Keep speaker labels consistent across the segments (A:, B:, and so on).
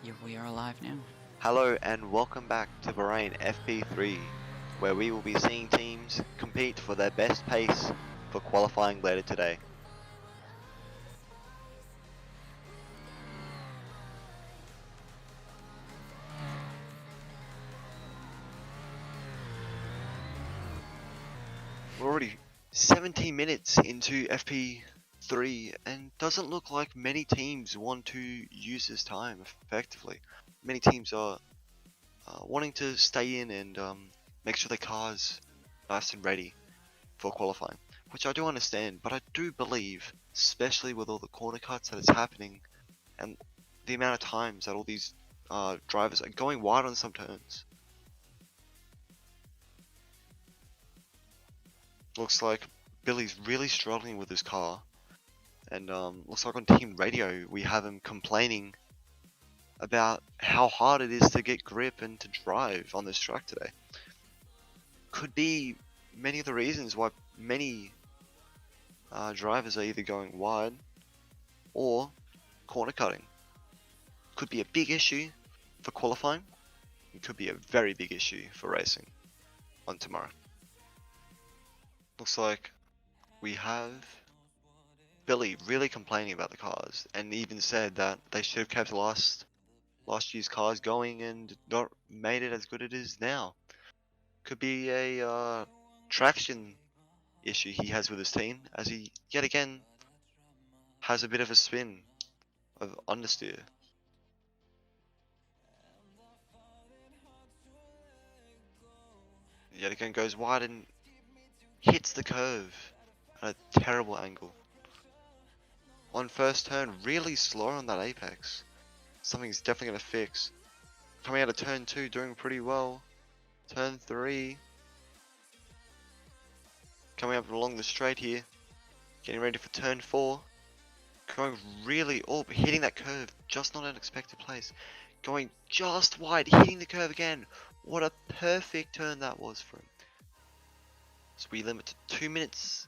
A: Yeah, we are live now.
B: Hello and welcome back to Bahrain FP3, where we will be seeing teams compete for their best pace for qualifying later today. We're already 17 minutes into FP3 and doesn't look like many teams want to use this time effectively. Many teams are wanting to stay in and make sure their car's nice and ready for qualifying, which I do understand, but I do believe, especially with all the corner cuts that is happening and the amount of times that all these drivers are going wide on some turns. Looks like Billy's really struggling with his car, and looks like on team radio we have him complaining about how hard it is to get grip and to drive on this track today. Could be many of the reasons why many drivers are either going wide or corner cutting. Could be a big issue for qualifying. It could be a very big issue for racing on tomorrow. Looks like we have Billy really complaining about the cars and even said that they should have kept last year's cars going and not made it as good as it is now. Could be a traction issue he has with his team as he yet again has a bit of a spin of understeer. Yet again goes wide and hits the curve at a terrible angle. On first turn, really slow on that apex. Something's definitely going to fix. Coming out of turn 2, doing pretty well. Turn 3, coming up along the straight here. Getting ready for turn 4. Going really, hitting that curve, just not an expected place. Going just wide, hitting the curve again. What a perfect turn that was for him. So we limit to 2 minutes,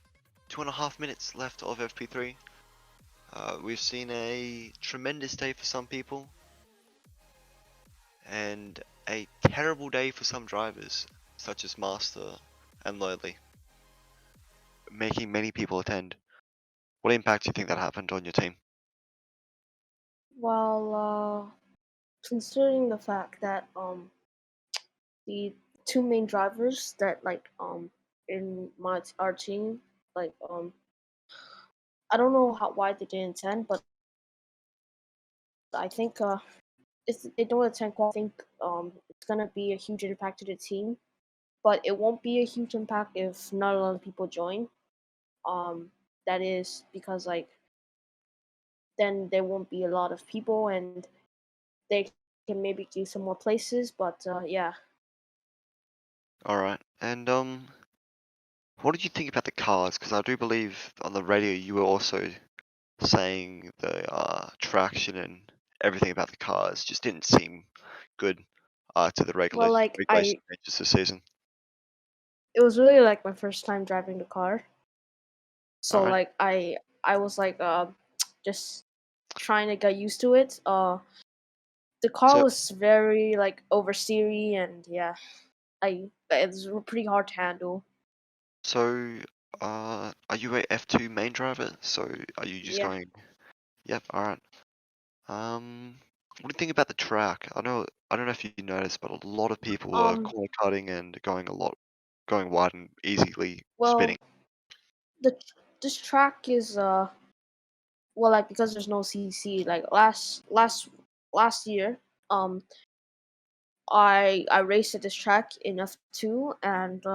B: 2.5 minutes left of FP3. We've seen a tremendous day for some people and a terrible day for some drivers, such as Master and Lowly, making many people attend. What impact do you think that happened on your team?
C: Well, considering the fact that the two main drivers that in our team like I don't know why they didn't attend, but I think if they don't attend, I think it's gonna be a huge impact to the team. But it won't be a huge impact if not a lot of people join. Um, that is because then there won't be a lot of people and they can maybe give some more places. But yeah.
B: Alright, and what did you think about the cars? Because I do believe on the radio you were also saying the traction and everything about the cars just didn't seem good to the
C: Well,
B: regulation changes this season.
C: it was really like my first time driving the car, so
B: Alright,
C: I was just trying to get used to it. The car
B: so
C: was very like oversteery, and yeah, it's pretty hard to handle.
B: so are you a F2 main driver? So are you just
C: Yeah.
B: going? Yep. Alright. What do you think about the track? I don't know if you noticed, but a lot of people were
C: Um.
B: corner cutting and going wide and easily spinning.
C: Well, the this track is well, like, because there's no CC. Like last year, um, I raced at this track in F2, and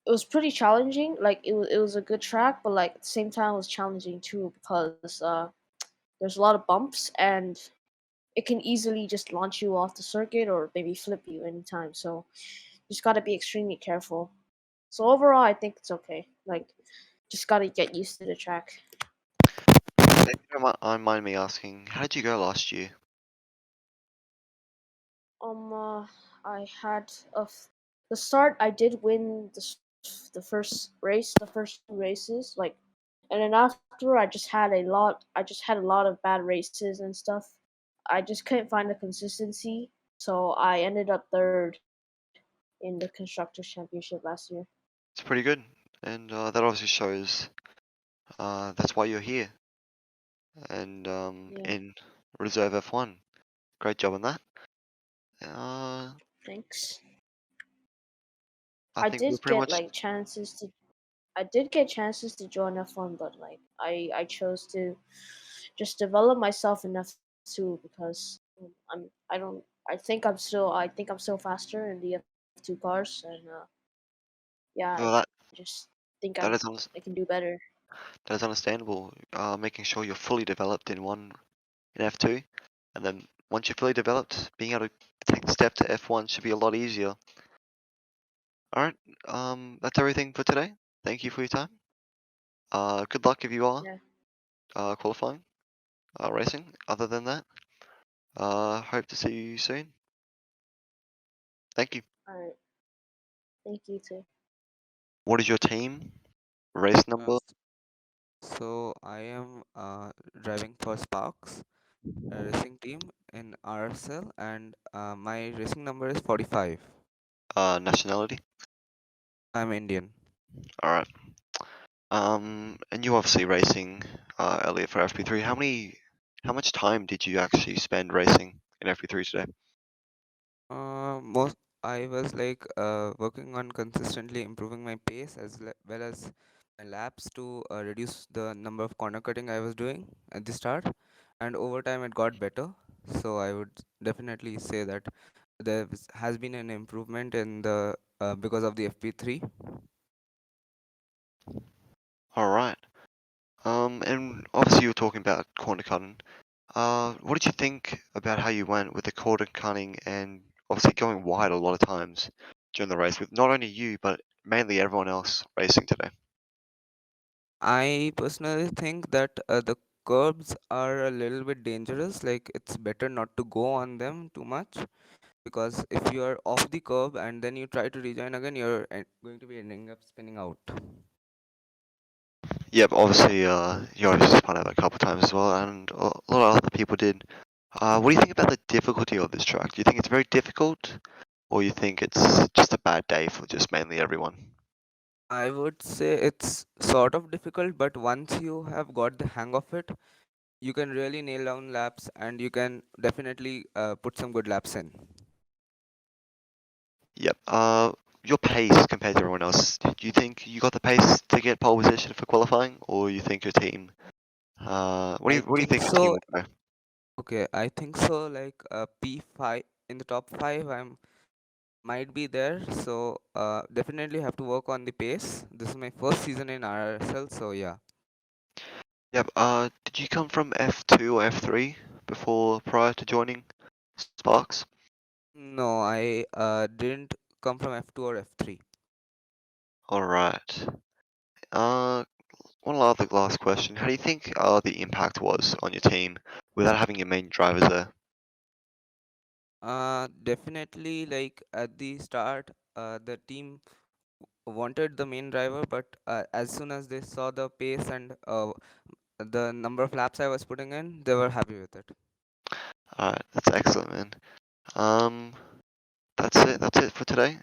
C: it was pretty challenging. Like it was a good track, but like at the same time it was challenging too because there's a lot of bumps and it can easily just launch you off the circuit or maybe flip you anytime. So you just gotta be extremely careful. So overall, I think it's okay. Like just gotta get used to the track.
B: If you don't mind me asking, how did you go last year?
C: Um, uh, I had the start. I did win the first race, the first two races, and then after I just had a lot. I just had a lot of bad races and stuff. I just couldn't find the consistency, so I ended up third in the constructors championship last year.
B: It's pretty good, and that obviously shows that's why you're here and
C: Yeah,
B: in reserve F1. Great job on that. Uh,
C: thanks.
B: I
C: I
B: think we're
C: did
B: pretty
C: get
B: much.
C: like chances to I did get chances to join F1, but like I chose to just develop myself in F2 because I don't I think I'm still faster in the F2 cars, and yeah,
B: Well,
C: I just think
B: that
C: I'm
B: is
C: I can do better.
B: that is understandable. Making sure you're fully developed in F2, and then once you're fully developed, being able to take the step to F1 should be a lot easier. All right. That's everything for today. Thank you for your time. Good luck if you are
C: Yeah.
B: qualifying, racing. Other than that, hope to see you soon. Thank you.
C: All right. Thank you too.
B: What is your team? Race number?
A: S- So I am driving for Sparks, a racing team in RRSL, and my racing number is 45.
B: Nationality?
A: I'm Indian.
B: All right. And you obviously racing earlier for FP3. How much time did you actually spend racing in FP3 today?
A: Most I was like working on consistently improving my pace well as my laps to reduce the number of corner cutting I was doing at the start, and over time it got better. So I would definitely say that has been an improvement in the because of the FP3.
B: All right. And obviously you were talking about corner cutting. What did you think about how you went with the corner cutting and obviously going wide a lot of times during the race with not only you but mainly everyone else racing today?
A: I personally think that the curbs are a little bit dangerous. Like it's better not to go on them too much because if you are off the curb and then you try to rejoin again, you're going to be ending up spinning out.
B: Yep, obviously you obviously spun out a couple times as well, and a lot of other people did. What do you think about the difficulty of this track? Do you think it's very difficult, or you think it's just a bad day for just mainly everyone?
A: I would say it's sort of difficult, but once you have got the hang of it, you can really nail down laps and you can definitely put some good laps in.
B: Yep. Your pace compared to everyone else. Do you think you got the pace to get pole position for qualifying, or you think your team?
A: I
B: What do you
A: think
B: think your team
A: so.
B: will go?
A: Okay, I think so. Like P5 in the top five, I'm might be there. So definitely have to work on the pace. This is my first season in RRSL, so yeah.
B: Yep. Did you come from F2 or F3 before prior to joining Sparks?
A: No, I didn't come from F2 or F3.
B: All right. Uh, one other last question. How do you think the impact was on your team without having your main drivers there?
A: Definitely, like at the start, the team wanted the main driver, but as soon as they saw the pace and the number of laps I was putting in, they were happy with it.
B: All right, that's excellent, man. Um, that's it. That's it for today.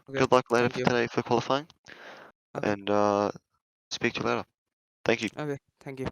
A: Okay,
B: Good luck later
A: thank
B: for
A: you.
B: today for qualifying,
A: Okay,
B: and speak to you later. Thank you.
A: okay, thank you.